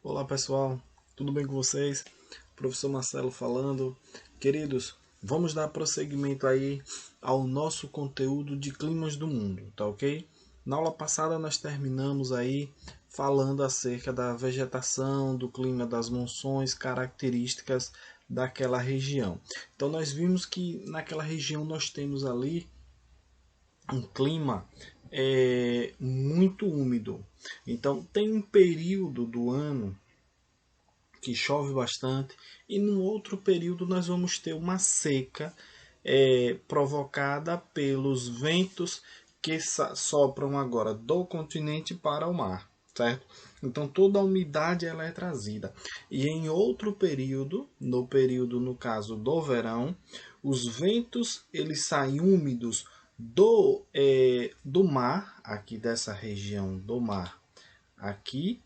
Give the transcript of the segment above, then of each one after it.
Olá pessoal, tudo bem com vocês? Professor Marcelo falando. Queridos, vamos dar prosseguimento aí ao nosso conteúdo de climas do mundo, tá ok? Na aula passada nós terminamos aí falando acerca da vegetação, do clima, das monções, características daquela região. Então nós vimos que naquela região nós temos ali um clima muito úmido. Então tem um período do ano que chove bastante, e no outro período nós vamos ter uma seca provocada pelos ventos que sopram agora do continente para o mar, certo? Então toda a umidade ela é trazida. E em outro período, no caso do verão, os ventos eles saem úmidos do mar, aqui dessa região do mar, aqui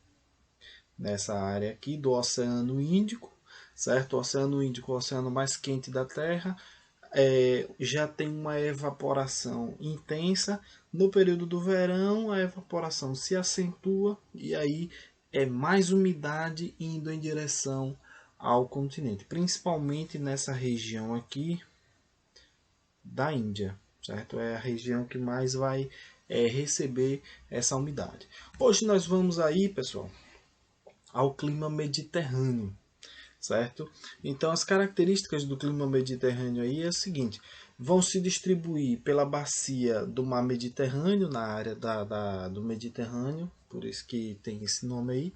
nessa área aqui do Oceano Índico, certo? O Oceano Índico, o oceano mais quente da Terra, já tem uma evaporação intensa. No período do verão, a evaporação se acentua e aí é mais umidade indo em direção ao continente, principalmente nessa região aqui da Índia, certo? É a região que mais vai receber essa umidade. Hoje nós vamos aí, pessoal, ao clima mediterrâneo, certo? Então as características do clima mediterrâneo aí é o seguinte: vão se distribuir pela bacia do mar Mediterrâneo, na área do Mediterrâneo, por isso que tem esse nome aí,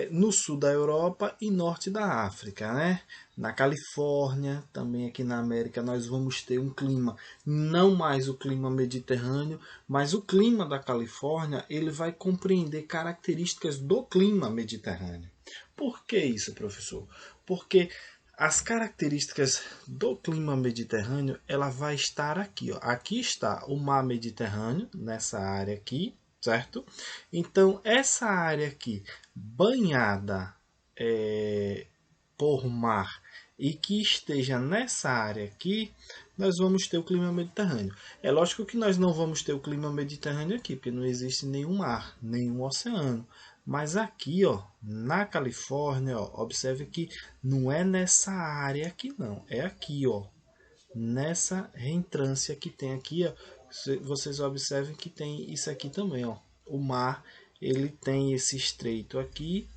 no sul da Europa e norte da África, né? Na Califórnia, também aqui na América, nós vamos ter um clima, não mais o clima mediterrâneo, mas o clima da Califórnia, ele vai compreender características do clima mediterrâneo. Por que isso, professor? Porque as características do clima mediterrâneo, ela vai estar aqui, ó. Aqui está o mar Mediterrâneo, nessa área aqui, certo? Então, essa área aqui, banhada por mar e que esteja nessa área aqui, nós vamos ter o clima mediterrâneo. É lógico que nós não vamos ter o clima mediterrâneo aqui, porque não existe nenhum mar, nenhum oceano. Mas aqui, ó, na Califórnia, ó, observe que não é nessa área aqui não, é aqui, ó, nessa reentrância que tem aqui, ó, vocês observem que tem isso aqui também, ó. O mar, ele tem esse estreito aqui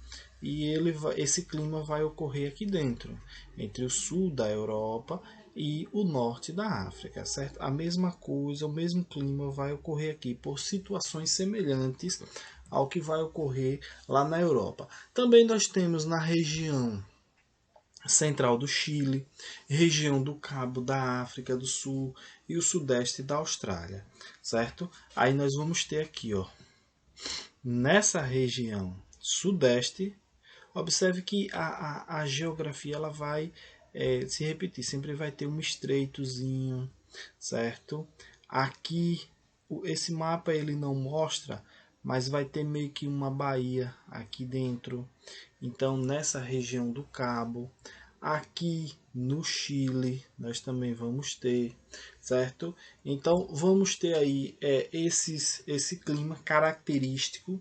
e esse clima vai ocorrer aqui dentro, entre o sul da Europa e o norte da África, certo? A mesma coisa, o mesmo clima vai ocorrer aqui por situações semelhantes ao que vai ocorrer lá na Europa. Também nós temos na região central do Chile, região do Cabo da África do Sul e o sudeste da Austrália, certo? Aí nós vamos ter aqui, ó, nessa região sudeste, observe que a geografia ela vai se repetir, sempre vai ter um estreitozinho, certo? Aqui, esse mapa ele não mostra, mas vai ter meio que uma baía aqui dentro. Então, nessa região do Cabo, aqui no Chile, nós também vamos ter, certo? Então, vamos ter aí esse clima característico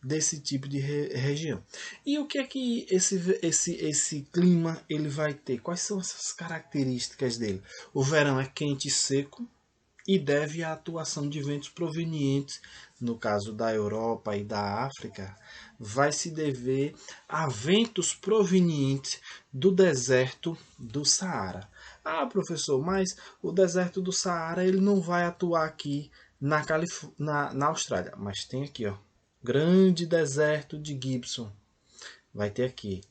desse tipo de região. E o que é que esse clima ele vai ter? Quais são essas características dele? O verão é quente e seco e deve à atuação de ventos provenientes, no caso da Europa e da África, vai se dever a ventos provenientes do deserto do Saara. Ah, professor, mas o deserto do Saara ele não vai atuar aqui na Austrália, mas tem aqui, ó, grande deserto de Gibson. Vai ter aqui.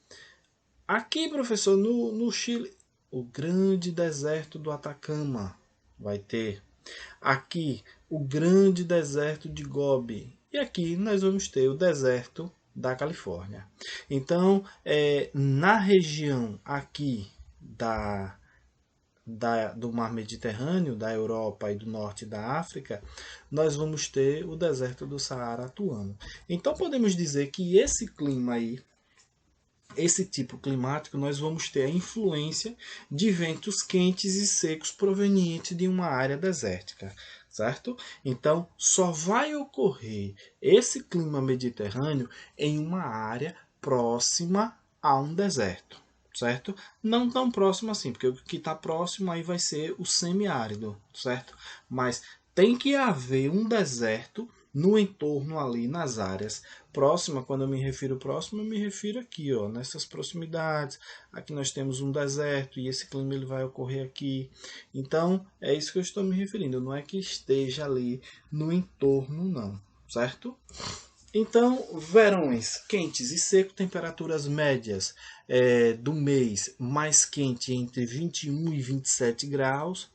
Aqui, professor, no Chile, o grande deserto do Atacama. Vai ter. Aqui, o grande deserto de Gobi. E aqui nós vamos ter o deserto da Califórnia. Então, na região aqui do mar Mediterrâneo, da Europa e do norte da África, nós vamos ter o deserto do Saara atuando. Então podemos dizer que esse clima aí, esse tipo climático, nós vamos ter a influência de ventos quentes e secos provenientes de uma área desértica, certo? Então, só vai ocorrer esse clima mediterrâneo em uma área próxima a um deserto, certo? Não tão próximo assim, porque o que está próximo aí vai ser o semiárido, certo? Mas tem que haver um deserto no entorno ali, nas áreas próximas. Quando eu me refiro próximo, eu me refiro aqui, ó, nessas proximidades. Aqui nós temos um deserto e esse clima ele vai ocorrer aqui. Então, é isso que eu estou me referindo. Não é que esteja ali no entorno, não, certo? Então, verões quentes e secos, temperaturas médias do mês mais quente entre 21 e 27 graus.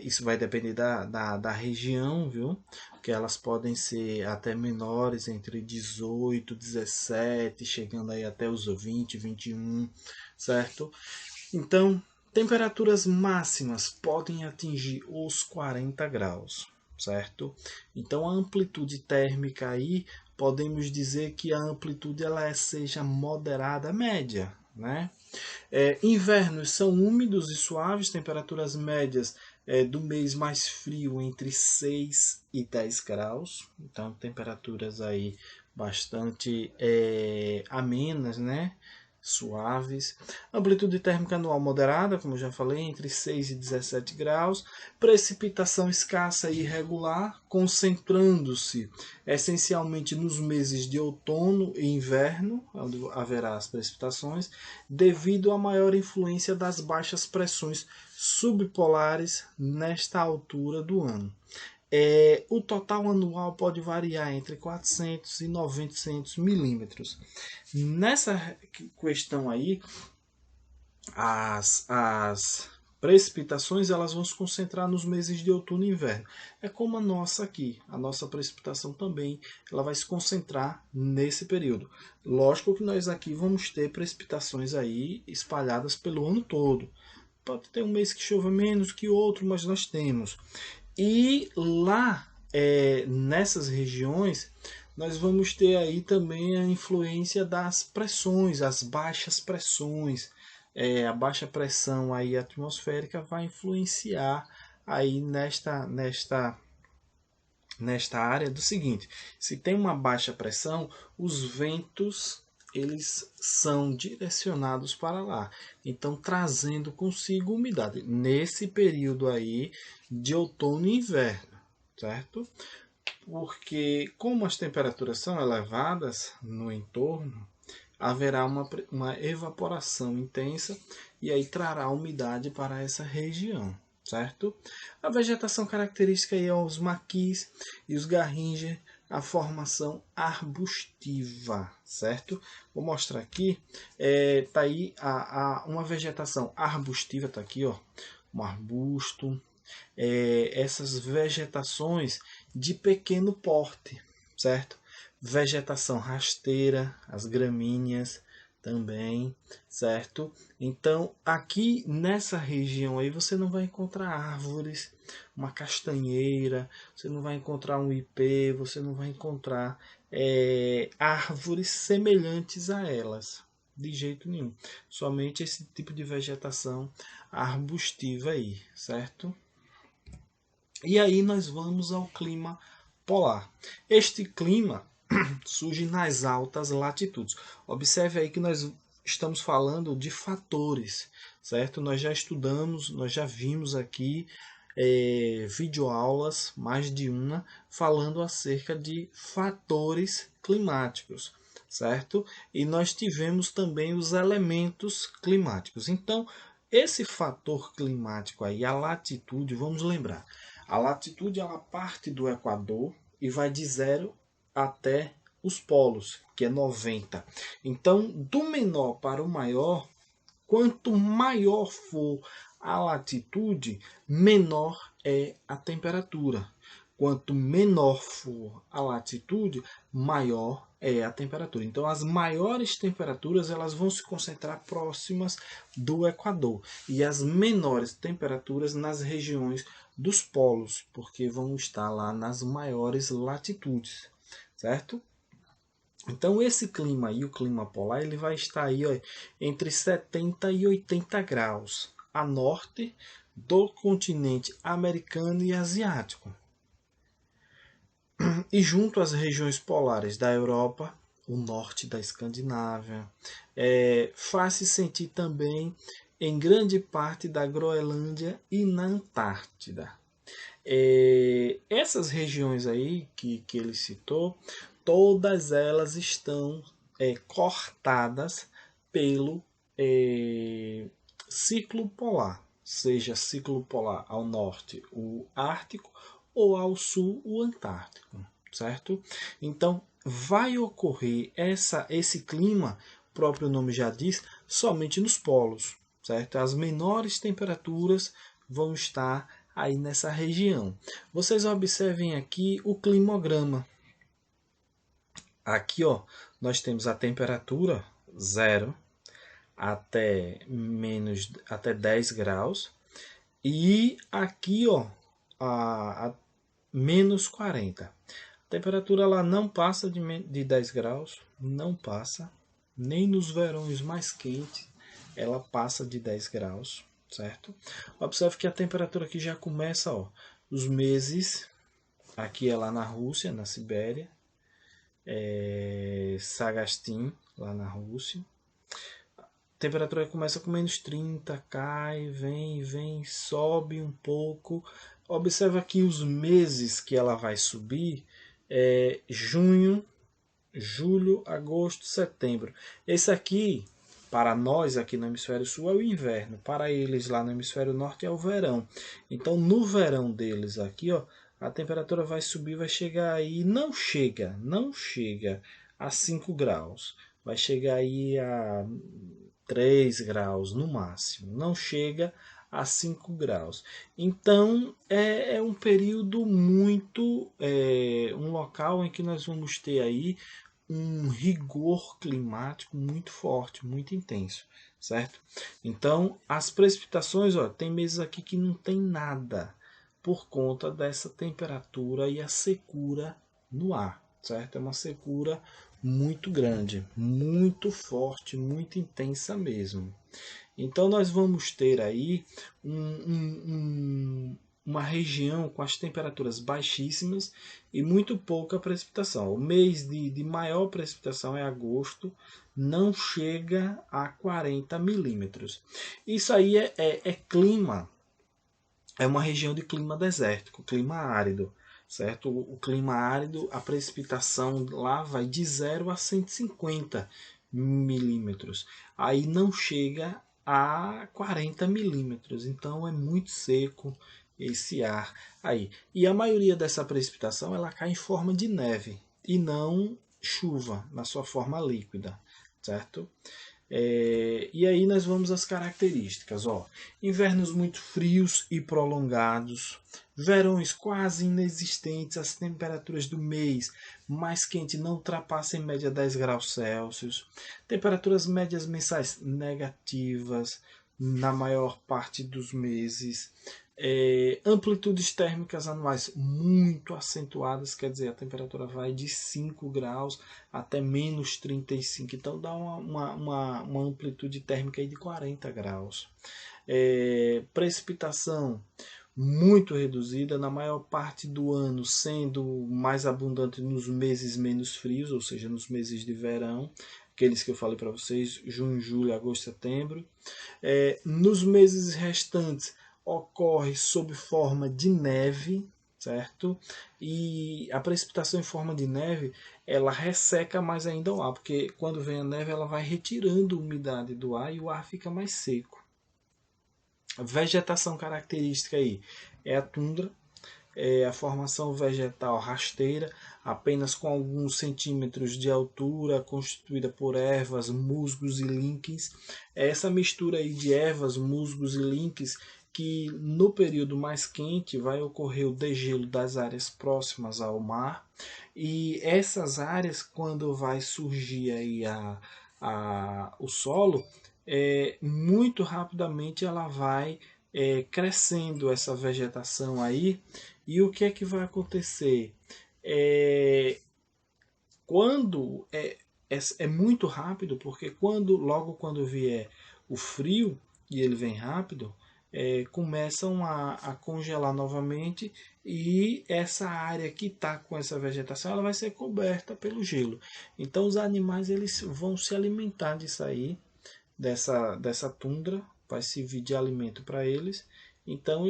Isso vai depender da região, viu? Porque elas podem ser até menores, entre 18, 17, chegando aí até os 20, 21, certo? Então, temperaturas máximas podem atingir os 40 graus, certo? Então, a amplitude térmica aí, podemos dizer que a amplitude seja moderada, média, né? Invernos são úmidos e suaves, temperaturas médias do mês mais frio entre 6 e 10 graus. Então, temperaturas aí bastante amenas, né? Suaves. Amplitude térmica anual moderada, como eu já falei, entre 6 e 17 graus. Precipitação escassa e irregular, concentrando-se essencialmente nos meses de outono e inverno, onde haverá as precipitações, devido à maior influência das baixas pressões subpolares nesta altura do ano. O total anual pode variar entre 400 e 900 milímetros. Nessa questão aí, as precipitações elas vão se concentrar nos meses de outono e inverno. É como a nossa aqui. A nossa precipitação também ela vai se concentrar nesse período. Lógico que nós aqui vamos ter precipitações aí espalhadas pelo ano todo. Pode ter um mês que chova menos que outro, mas nós temos. E lá, nessas regiões, nós vamos ter aí também a influência das pressões, as baixas pressões. A baixa pressão aí atmosférica vai influenciar aí nesta área do seguinte: se tem uma baixa pressão, os ventos eles são direcionados para lá, então trazendo consigo umidade nesse período aí de outono e inverno, certo? Porque como as temperaturas são elevadas no entorno, haverá uma evaporação intensa e aí trará umidade para essa região, certo? A vegetação característica aí é os maquis e os garringer, a formação arbustiva, certo? Vou mostrar aqui, tá aí uma vegetação arbustiva, tá aqui, ó, um arbusto, essas vegetações de pequeno porte, certo? Vegetação rasteira, as gramíneas também, certo? Então, aqui nessa região aí você não vai encontrar árvores, uma castanheira, você não vai encontrar um ipê, você não vai encontrar árvores semelhantes a elas, de jeito nenhum. Somente esse tipo de vegetação arbustiva aí, certo? E aí nós vamos ao clima polar. Este clima surge nas altas latitudes. Observe aí que nós estamos falando de fatores, certo? Nós já estudamos, nós já vimos aqui videoaulas, mais de uma, falando acerca de fatores climáticos, certo? E nós tivemos também os elementos climáticos. Então, esse fator climático aí, a latitude, vamos lembrar, a latitude ela parte do Equador e vai de 0 até os polos, que é 90. Então, do menor para o maior, quanto maior for a latitude, menor é a temperatura. Quanto menor for a latitude, maior é a temperatura. Então, as maiores temperaturas elas vão se concentrar próximas do Equador e as menores temperaturas nas regiões dos polos, porque vão estar lá nas maiores latitudes, certo? Então esse clima aí, o clima polar, ele vai estar aí ó, entre 70 e 80 graus a norte do continente americano e asiático. E junto às regiões polares da Europa, o norte da Escandinávia. Faz-se sentir também em grande parte da Groenlândia e na Antártida. Essas regiões aí que ele citou, todas elas estão cortadas pelo ciclo polar, seja ciclo polar ao norte o Ártico ou ao sul o Antártico, certo? Então vai ocorrer esse clima, o próprio nome já diz, somente nos polos, certo? As menores temperaturas vão estar aí nessa região. Vocês observem aqui o climograma. Aqui, ó, nós temos a temperatura 0 até 10 graus e aqui, ó, a menos 40. A temperatura lá não passa de 10 graus, não passa, nem nos verões mais quentes ela passa de 10 graus, certo? Observe que a temperatura aqui já começa, ó, os meses, aqui é lá na Rússia, na Sibéria, Sagastin, lá na Rússia. A temperatura começa com menos 30, cai, vem, sobe um pouco. Observa aqui os meses que ela vai subir, junho, julho, agosto, setembro. Esse aqui, para nós aqui no hemisfério sul, é o inverno. Para eles lá no hemisfério norte é o verão. Então no verão deles aqui, ó, a temperatura vai subir, vai chegar aí, não chega a 5 graus. Vai chegar aí a 3 graus no máximo. Não chega a 5 graus. Então é um período muito, um local em que nós vamos ter aí um rigor climático muito forte, muito intenso, certo? Então as precipitações, ó, tem meses aqui que não tem nada por conta dessa temperatura e a secura no ar, certo? É uma secura muito grande, muito forte, muito intensa mesmo. Então nós vamos ter aí uma região com as temperaturas baixíssimas e muito pouca precipitação. O mês de maior precipitação é agosto, não chega a 40 milímetros. Isso aí é clima, é uma região de clima desértico, clima árido, certo? O clima árido, a precipitação lá vai de 0 a 150 milímetros. Aí não chega a 40 milímetros, então é muito seco esse ar aí. E a maioria dessa precipitação ela cai em forma de neve e não chuva na sua forma líquida, certo? E aí nós vamos às características. Ó. Invernos muito frios e prolongados, verões quase inexistentes, as temperaturas do mês mais quente não ultrapassam em média 10 graus Celsius, temperaturas médias mensais negativas na maior parte dos meses, amplitudes térmicas anuais muito acentuadas, quer dizer, a temperatura vai de 5 graus até menos 35, então dá uma amplitude térmica aí de 40 graus. Precipitação muito reduzida, na maior parte do ano sendo mais abundante nos meses menos frios, ou seja, nos meses de verão, aqueles que eu falei para vocês, junho, julho, agosto, setembro. Nos meses restantes ocorre sob forma de neve, certo? E a precipitação em forma de neve, ela resseca mais ainda o ar, porque quando vem a neve, ela vai retirando a umidade do ar e o ar fica mais seco. A vegetação característica aí é a tundra, a formação vegetal rasteira, apenas com alguns centímetros de altura, constituída por ervas, musgos e líquens. Essa mistura aí de ervas, musgos e líquens que no período mais quente vai ocorrer o degelo das áreas próximas ao mar, e essas áreas, quando vai surgir aí o solo, muito rapidamente ela vai crescendo essa vegetação aí, e o que é que vai acontecer? Quando é muito rápido, porque logo quando vier o frio, e ele vem rápido, começam a congelar novamente e essa área que está com essa vegetação ela vai ser coberta pelo gelo. Então os animais eles vão se alimentar disso aí, dessa tundra, vai servir de alimento para eles. Então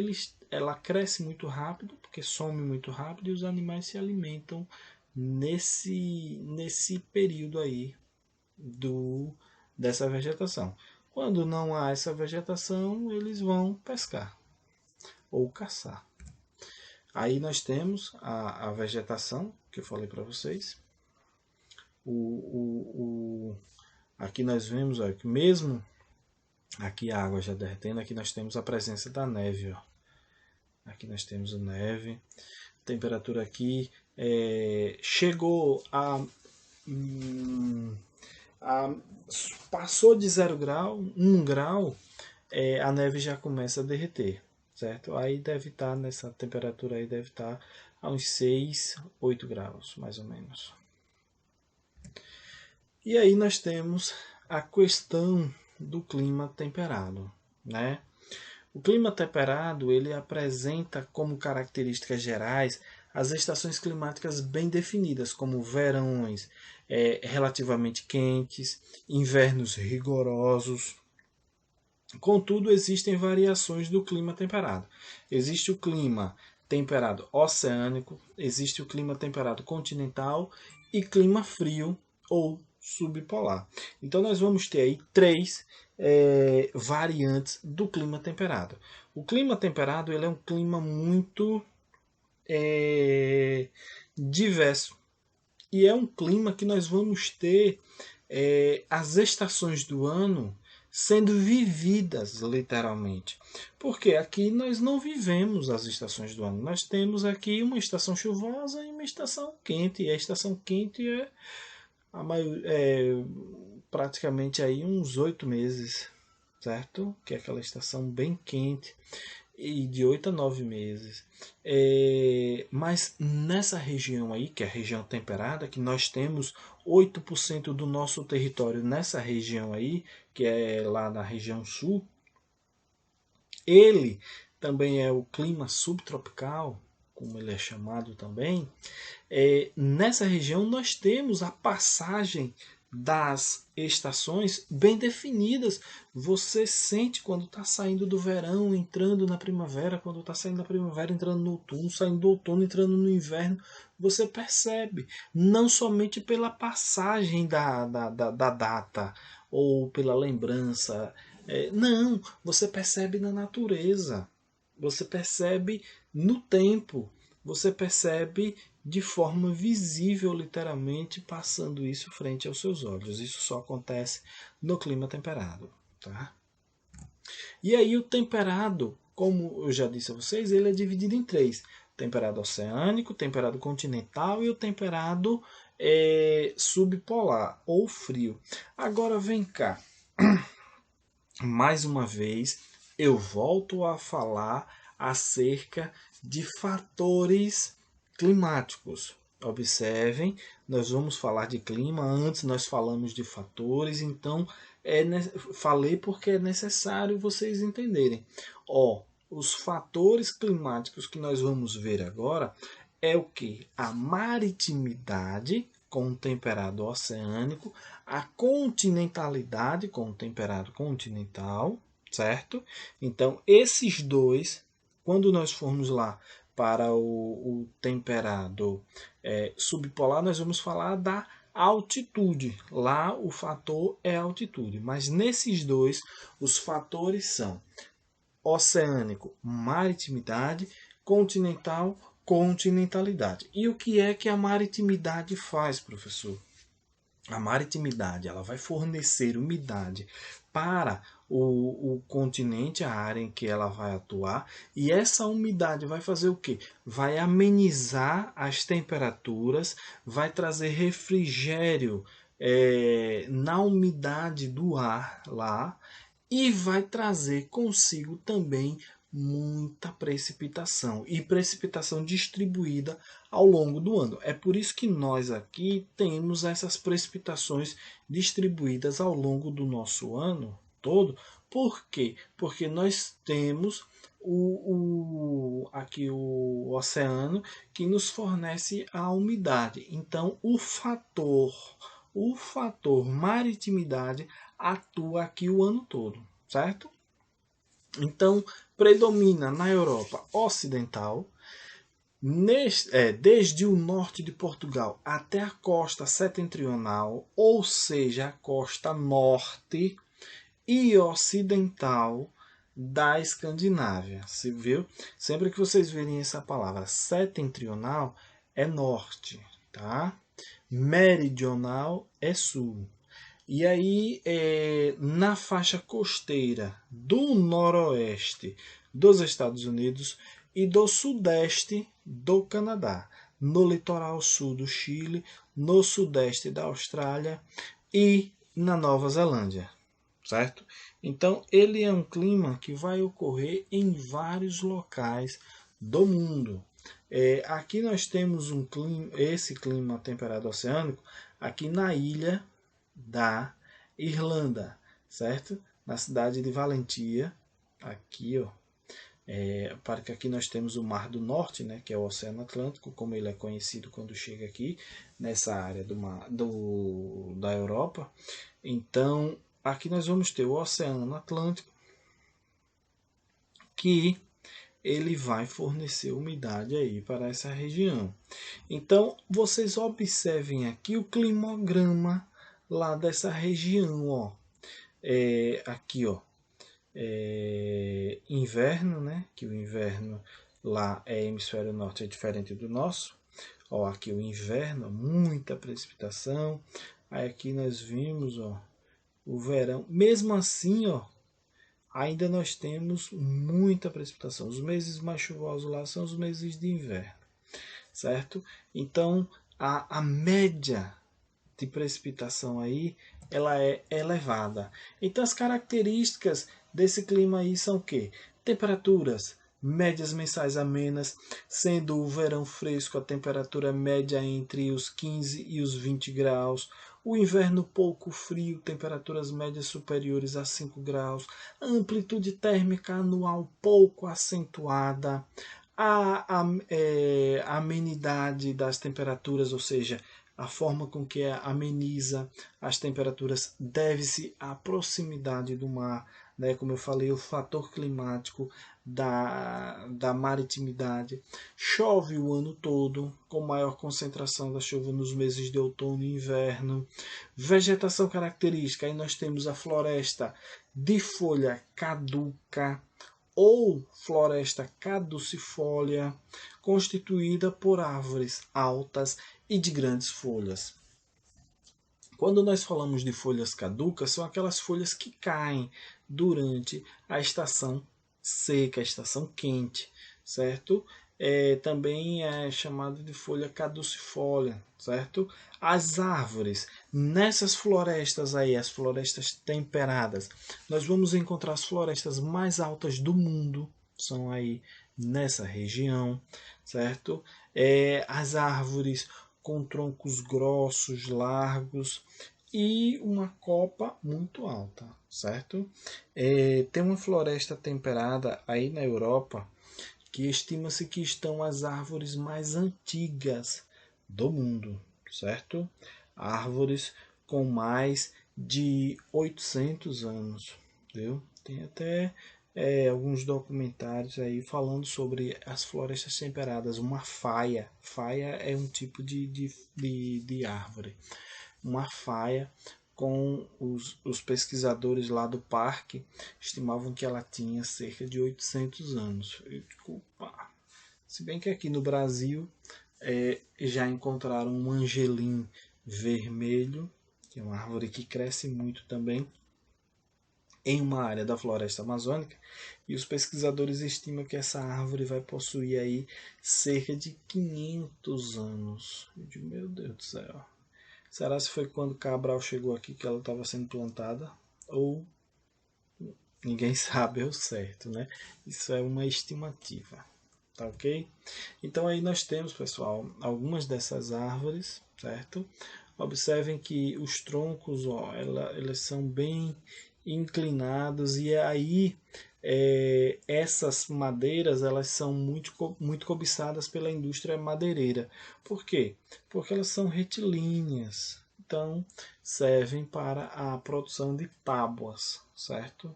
ela cresce muito rápido, porque some muito rápido e os animais se alimentam nesse período aí dessa vegetação. Quando não há essa vegetação, eles vão pescar ou caçar. Aí nós temos a vegetação, que eu falei para vocês. Aqui nós vemos ó, que mesmo aqui a água já derretendo, aqui nós temos a presença da neve. Ó. Aqui nós temos a neve. A temperatura aqui chegou passou de 0 grau, 1 grau, a neve já começa a derreter, certo? Aí deve estar nessa temperatura aí, deve estar a uns 6, 8 graus, mais ou menos. E aí nós temos a questão do clima temperado, né? O clima temperado ele apresenta como características gerais as estações climáticas bem definidas, como verões relativamente quentes, invernos rigorosos. Contudo, existem variações do clima temperado. Existe o clima temperado oceânico, existe o clima temperado continental e clima frio ou subpolar. Então nós vamos ter aí três variantes do clima temperado. O clima temperado ele é um clima muito diverso e é um clima que nós vamos ter as estações do ano sendo vividas literalmente. Porque aqui nós não vivemos as estações do ano. Nós temos aqui uma estação chuvosa e uma estação quente. E a estação quente é praticamente aí uns 8 meses, certo? Que é aquela estação bem quente e de 8 a 9 meses. Mas nessa região aí, que é a região temperada, que nós temos 8% do nosso território nessa região aí, que é lá na região sul, ele também é o clima subtropical, como ele é chamado também. Nessa região nós temos a passagem das estações bem definidas. Você sente quando está saindo do verão, entrando na primavera, quando está saindo da primavera, entrando no outono, saindo do outono, entrando no inverno. Você percebe, não somente pela passagem da data ou pela lembrança. Não, você percebe na natureza. Você percebe no tempo. Você percebe de forma visível, literalmente, passando isso frente aos seus olhos. Isso só acontece no clima temperado. Tá? E aí o temperado, como eu já disse a vocês, ele é dividido em três. Temperado oceânico, temperado continental e o temperado subpolar ou frio. Agora vem cá. Mais uma vez, eu volto a falar acerca de fatores climáticos. Observem, nós vamos falar de clima, antes nós falamos de fatores, então falei porque é necessário vocês entenderem. Os fatores climáticos que nós vamos ver agora é o que? A maritimidade com o temperado oceânico, a continentalidade com o temperado continental, certo? Então, esses dois, quando nós formos lá para o temperado subpolar, nós vamos falar da altitude. Lá o fator é altitude, mas nesses dois os fatores são oceânico, maritimidade, continental, continentalidade. E o que é que a maritimidade faz, professor? A maritimidade ela vai fornecer umidade para o continente, a área em que ela vai atuar, e essa umidade vai fazer o quê? Vai amenizar as temperaturas, vai trazer refrigério na umidade do ar lá e vai trazer consigo também muita precipitação e precipitação distribuída ao longo do ano. É por isso que nós aqui temos essas precipitações distribuídas ao longo do nosso ano, todo. Por quê? Porque nós temos aqui o oceano que nos fornece a umidade. Então, o fator maritimidade atua aqui o ano todo, certo? Então, predomina na Europa Ocidental, desde o norte de Portugal até a costa setentrional, ou seja, a costa norte e ocidental da Escandinávia. Se viu? Sempre que vocês verem essa palavra setentrional, é norte, tá? Meridional é sul. E aí, na faixa costeira do noroeste dos Estados Unidos e do sudeste do Canadá, no litoral sul do Chile, no sudeste da Austrália e na Nova Zelândia, certo? Então, ele é um clima que vai ocorrer em vários locais do mundo. Aqui nós temos esse clima temperado oceânico aqui na ilha da Irlanda, certo? Na cidade de Valentia, aqui, ó. Para que aqui nós temos o Mar do Norte, né, que é o Oceano Atlântico, como ele é conhecido quando chega aqui nessa área da Europa. Então, aqui nós vamos ter o Oceano Atlântico, que ele vai fornecer umidade aí para essa região. Então, vocês observem aqui o climograma lá dessa região, ó. Aqui, ó, inverno, né? Que o inverno lá é hemisfério norte, é diferente do nosso. Ó, aqui o inverno, muita precipitação. Aí aqui nós vimos, ó, o verão. Mesmo assim, ó, ainda nós temos muita precipitação. Os meses mais chuvosos lá são os meses de inverno, certo? Então, a média de precipitação aí, ela é elevada. Então, as características desse clima aí são o quê? Temperaturas médias mensais amenas, sendo o verão fresco a temperatura média entre os 15 e os 20 graus, o inverno pouco frio, temperaturas médias superiores a 5 graus, a amplitude térmica anual pouco acentuada, a amenidade das temperaturas, ou seja, a forma com que ameniza as temperaturas deve-se à proximidade do mar, né? Como eu falei, o fator climático da maritimidade. Chove o ano todo, com maior concentração da chuva nos meses de outono e inverno. Vegetação característica, aí nós temos a floresta de folha caduca ou floresta caducifólia, constituída por árvores altas e de grandes folhas. Quando nós falamos de folhas caducas, são aquelas folhas que caem durante a estação seca, a estação quente, certo? Também é chamado de folha caducifólia, certo? As árvores, nessas florestas aí, as florestas temperadas, nós vamos encontrar as florestas mais altas do mundo, são aí nessa região, certo? As árvores com troncos grossos, largos e uma copa muito alta, certo? Tem uma floresta temperada aí na Europa que estima-se que estão as árvores mais antigas do mundo, certo? Árvores com mais de 800 anos, viu? Tem até alguns documentários aí falando sobre as florestas temperadas, uma faia. Faia é um tipo de árvore. Uma faia com os pesquisadores lá do parque estimavam que ela tinha cerca de 800 anos. Desculpa. Se bem que aqui no Brasil já encontraram um angelim vermelho, que é uma árvore que cresce muito também, em uma área da floresta amazônica, e os pesquisadores estimam que essa árvore vai possuir aí cerca de 500 anos. Eu digo, meu Deus do céu. Será se foi quando Cabral chegou aqui que ela estava sendo plantada? Ou ninguém sabe ao certo, né? Isso é uma estimativa, tá ok? Então aí nós temos, pessoal, algumas dessas árvores, certo? Observem que os troncos, ó, elas são bem inclinados, e aí essas madeiras elas são muito cobiçadas pela indústria madeireira. Por quê? Porque elas são retilíneas, então servem para a produção de tábuas, certo?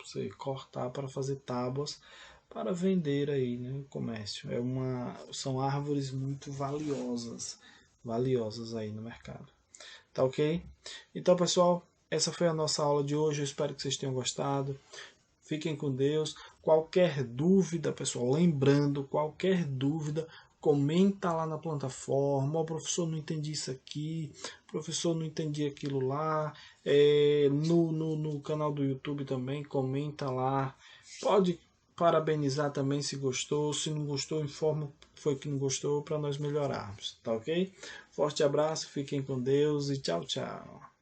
Você cortar para fazer tábuas para vender aí, né, no comércio. São árvores muito valiosas aí no mercado. Tá ok? Então, pessoal, essa foi a nossa aula de hoje. Eu espero que vocês tenham gostado. Fiquem com Deus. Qualquer dúvida, pessoal, lembrando, qualquer dúvida, comenta lá na plataforma. O professor não entendi isso aqui, professor não entendi aquilo lá. No canal do YouTube também, comenta lá. Pode parabenizar também se gostou. Se não gostou, informa o que foi que não gostou para nós melhorarmos. Tá ok? Forte abraço, fiquem com Deus e tchau, tchau.